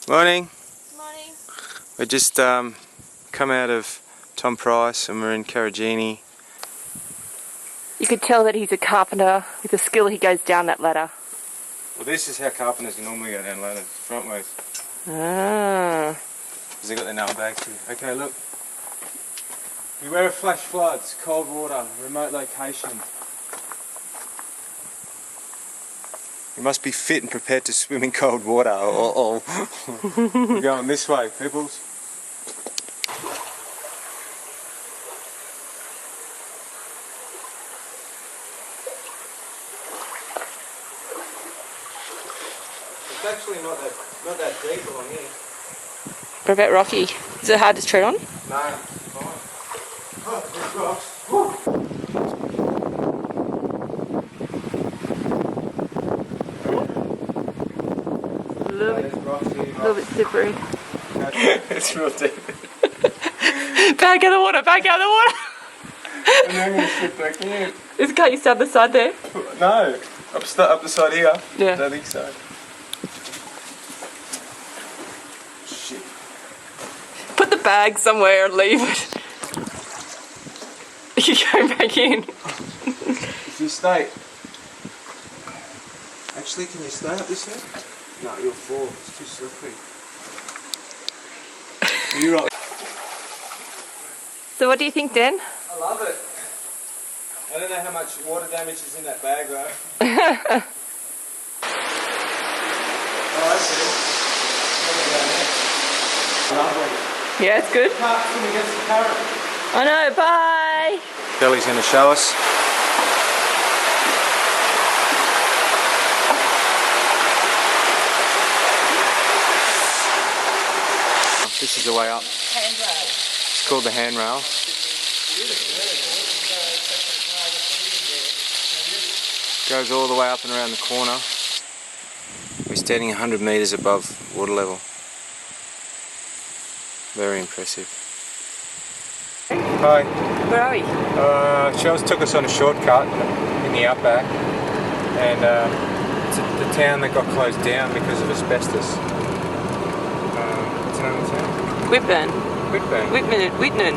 Morning. Morning. We just come out of Tom Price and we're in Karijini. You could tell that he's a carpenter with a skill. He goes down that ladder. Well, this is how carpenters normally go down ladders, frontways. Ah. Because they've got their nail bags here. Okay, look. Beware of flash floods, cold water, remote location. You must be fit and prepared to swim in cold water. We're going this way, peoples. It's actually not that deep along here. What about rocky? Is it hard to tread on? No, it's fine. Oh, there's rocks. Woo. A little bit slippery. It's real deep. Back out of the water, back out of the water. And then I'm going to slip back in. Can't you stand the side there? No, up the side here. Yeah. I don't think so. Shit. Put the bag somewhere and leave it. You go back in. If you stay... Actually, can you stay up this end? No, you'll fall. It's too slippery. You're right. So what do you think, Dan? I love it. I don't know how much water damage is in that bag though. Oh, I see. Lovely. Yeah, it's good. Swim against the current. I know, bye. Kelly's going to show us. This is the way up. Handrail. It's called the handrail. Goes all the way up and around the corner. We're standing 100 metres above water level. Very impressive. Hi. Where are we? Charles took us on a shortcut in the outback, and it's the town that got closed down because of asbestos. What's the name of the town? Whitburn. Whitburn. Whitnern. Whitburn.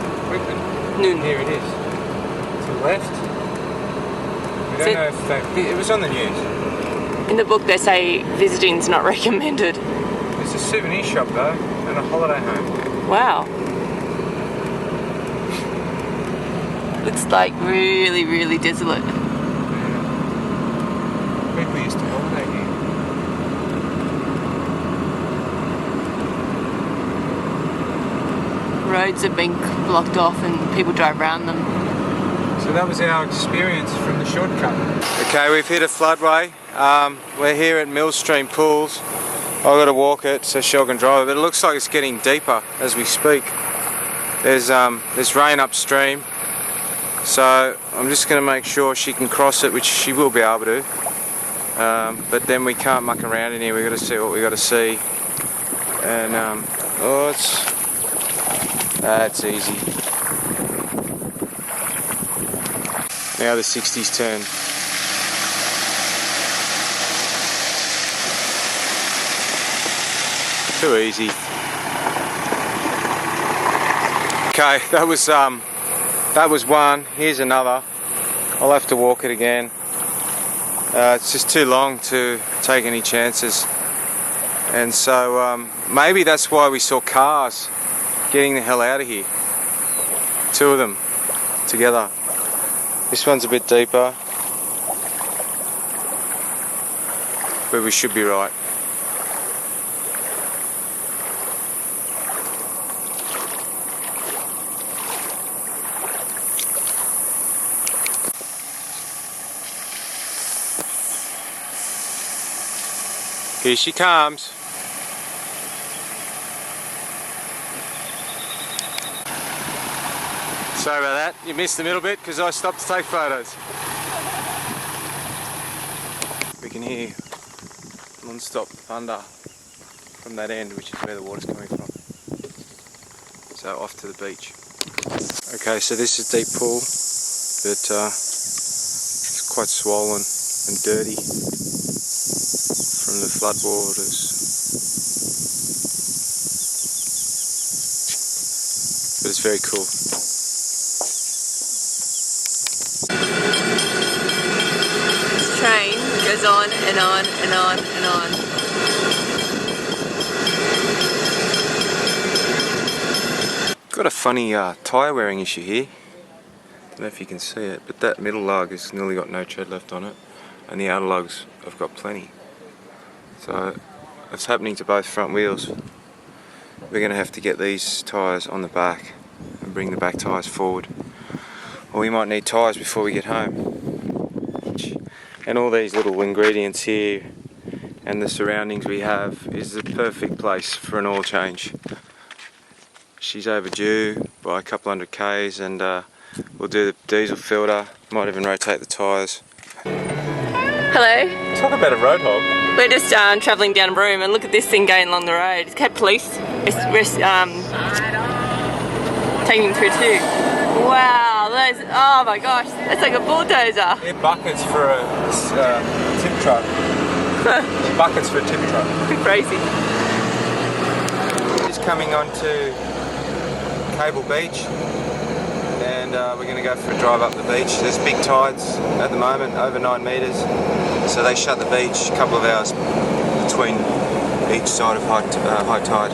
Noon. Here it is. To the left. We don't know if it was on the news. In the book they say visiting's not recommended. There's a souvenir shop though, and a holiday home. Wow. Looks like really, really desolate. Yeah. People used to holiday here. Roads have been blocked off and people drive around them. So that was our experience from the shortcut. Okay, we've hit a floodway. We're here at Millstream Pools. I've got to walk it so Shell can drive it, but it looks like it's getting deeper as we speak. There's rain upstream, so I'm just going to make sure she can cross it, which she will be able to. But then we can't muck around in here. We've got to see what we've got to see. And that's easy. Now the 60s turn. Too easy. Okay, that was one. Here's another. I'll have to walk it again. It's just too long to take any chances. And so maybe that's why we saw cars getting the hell out of here. Two of them together. This one's a bit deeper, but we should be right. Here she comes. Sorry about that, you missed a little bit because I stopped to take photos. We can hear non-stop thunder from that end, which is where the water's coming from. So off to the beach. Okay, so this is deep pool, but it's quite swollen and dirty from the flood waters. but it's very cool. This train goes on and on and on and on. Got a funny tyre wearing issue here. Don't know if you can see it, but that middle lug has nearly got no tread left on it, and the outer lugs have got plenty. So it's happening to both front wheels. We're going to have to get these tyres on the back and bring the back tyres forward, or we might need tyres before we get home. And all these little ingredients here and the surroundings we have is the perfect place for an oil change. She's overdue by a couple hundred Ks, and we'll do the diesel filter, might even rotate the tyres. Hello. Talk about a road hog. We're just travelling down Broome, and look at this thing going along the road. It's Cape Police. We're taking them through too. Wow, those, oh my gosh, that's like a bulldozer. They're buckets for a tip truck. Buckets for a tip truck. Crazy. Just coming onto Cable Beach, and we're going to go for a drive up the beach. There's big tides at the moment, over 9 metres, so they shut the beach a couple of hours between each side of high tide.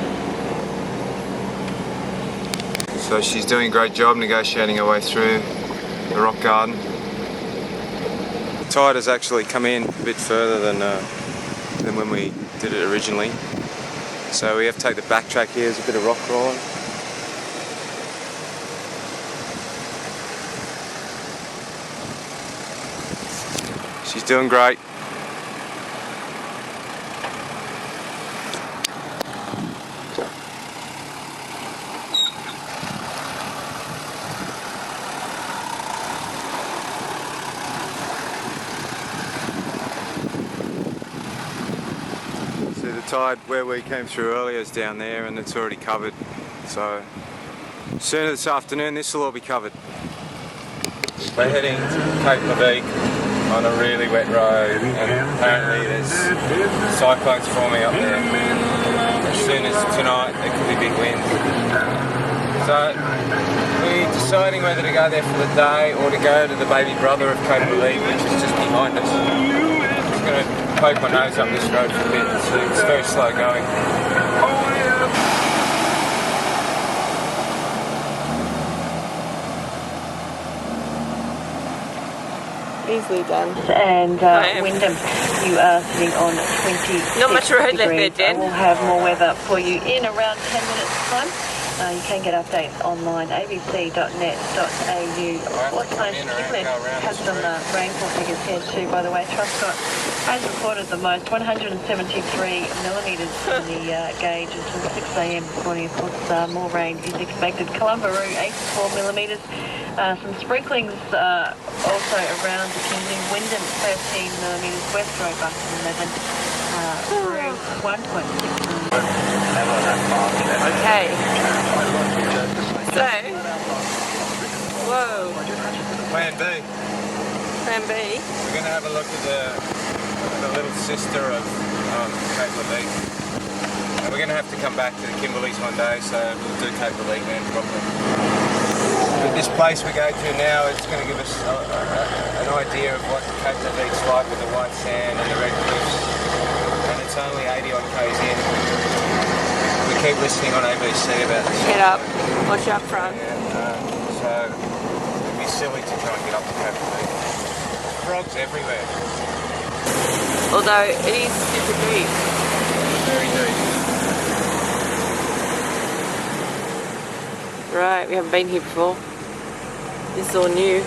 So she's doing a great job negotiating her way through the rock garden. The tide has actually come in a bit further than when we did it originally, so we have to take the back track here. There's a bit of rock crawling. She's doing great. See, the tide where we came through earlier is down there, and it's already covered. So sooner this afternoon this will all be covered. We're heading to Cape Leveque on a really wet road, and apparently there's cyclones forming up there. As soon as tonight there could be big wind. So we're deciding whether to go there for the day or to go to the baby brother of Cape Leveque, which is just behind us. I'm just going to poke my nose up this road for a bit and see. It's very slow going. Easily done. And Wyndham, you are sitting on 20. Not much road left there, Jen. We'll have more weather for you in around 10 minutes time. You can get updates online, abc.net.au. What time has some rainfall figures here too, by the way. Truscott has recorded the most, 173 millimetres in the gauge until 6 a.m. this morning. Of course, more rain is expected. Columbaroo, 84 millimetres. Some sprinklings also around the Kingdom. Wyndham, 13 millimetres. West Roebuck, 11. Broome, 1.6 millimetres. Okay. So, whoa. Plan B. Plan B. We're going to have a look at the little sister of Cape Leveque. And we're going to have to come back to the Kimberleys one day, so we'll do Cape Leveque then properly. But this place we go to now, it's going to give us an idea of what Cape Leveque's like with the white sand and the red cliffs. And it's only 80 odd K's in. We keep listening on ABC about this. Get up. Watch up front. So it'd be silly to try and get up to Cape Leveque. Frogs everywhere. Although it is super deep. Very deep. Right, we haven't been here before. This is all new.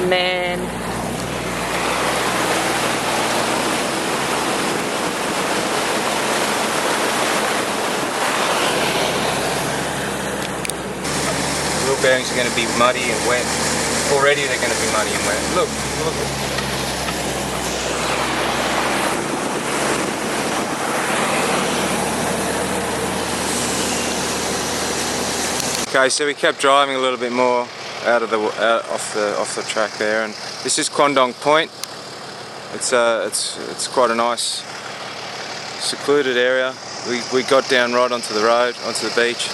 Man. Wheel bearings are going to be muddy and wet. Already they're going to be muddy and wet. Look. Okay, so we kept driving a little bit more off the track there, and this is Quandong Point. It's quite a nice secluded area. We got down right onto the road, onto the beach.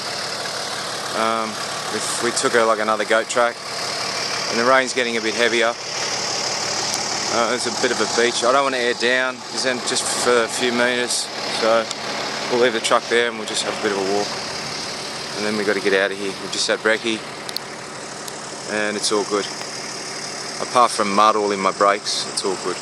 We took like another goat track, and the rain's getting a bit heavier. There's a bit of a beach. I don't want to air down, just for a few metres, so we'll leave the truck there and we'll just have a bit of a walk. And then we got to get out of here. We're just at brekkie, and it's all good. Apart from mud all in my brakes, it's all good.